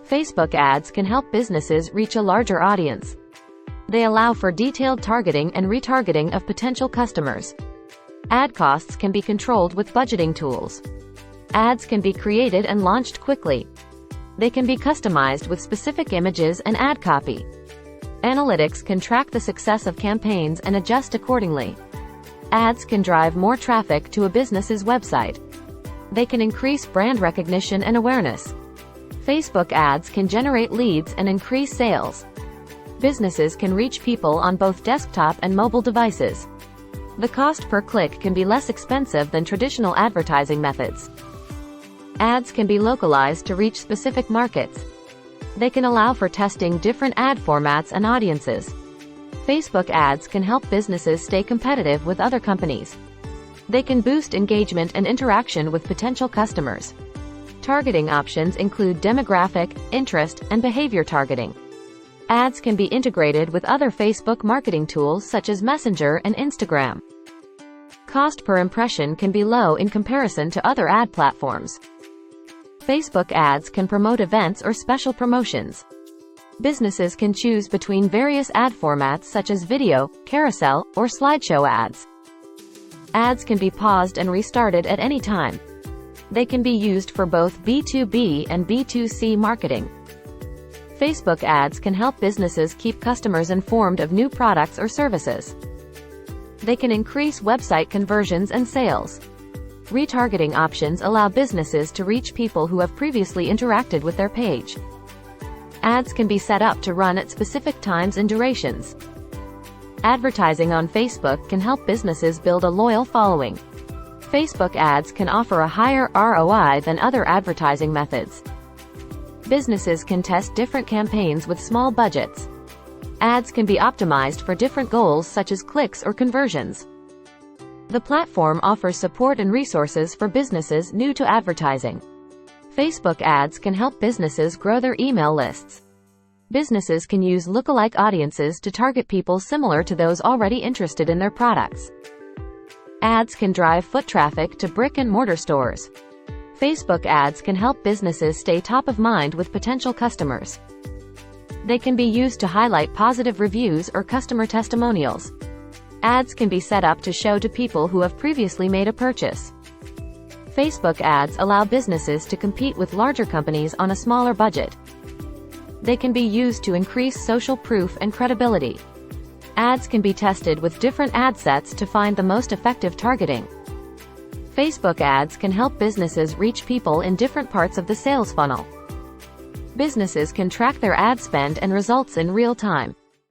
Facebook ads can help businesses reach a larger audience. They allow for detailed targeting and retargeting of potential customers. Ad costs can be controlled with budgeting tools. Ads can be created and launched quickly. They can be customized with specific images and ad copy. Analytics can track the success of campaigns and adjust accordingly. Ads can drive more traffic to a business's website. They can increase brand recognition and awareness. Facebook ads can generate leads and increase sales. Businesses can reach people on both desktop and mobile devices. The cost per click can be less expensive than traditional advertising methods. Ads can be localized to reach specific markets. They can allow for testing different ad formats and audiences. Facebook ads can help businesses stay competitive with other companies. They can boost engagement and interaction with potential customers. Targeting options include demographic, interest, and behavior targeting. Ads can be integrated with other Facebook marketing tools such as Messenger and Instagram. Cost per impression can be low in comparison to other ad platforms. Facebook ads can promote events or special promotions. Businesses can choose between various ad formats such as video, carousel, or slideshow ads. Ads can be paused and restarted at any time. They can be used for both B2B and B2C marketing. Facebook ads can help businesses keep customers informed of new products or services. They can increase website conversions and sales. Retargeting options allow businesses to reach people who have previously interacted with their page. Ads can be set up to run at specific times and durations. Advertising on Facebook can help businesses build a loyal following. Facebook ads can offer a higher ROI than other advertising methods. Businesses can test different campaigns with small budgets. Ads can be optimized for different goals such as clicks or conversions. The platform offers support and resources for businesses new to advertising. Facebook ads can help businesses grow their email lists. Businesses can use lookalike audiences to target people similar to those already interested in their products. Ads can drive foot traffic to brick-and-mortar stores. Facebook ads can help businesses stay top of mind with potential customers. They can be used to highlight positive reviews or customer testimonials. Ads can be set up to show to people who have previously made a purchase. Facebook ads allow businesses to compete with larger companies on a smaller budget. They can be used to increase social proof and credibility. Ads can be tested with different ad sets to find the most effective targeting. Facebook ads can help businesses reach people in different parts of the sales funnel. Businesses can track their ad spend and results in real time.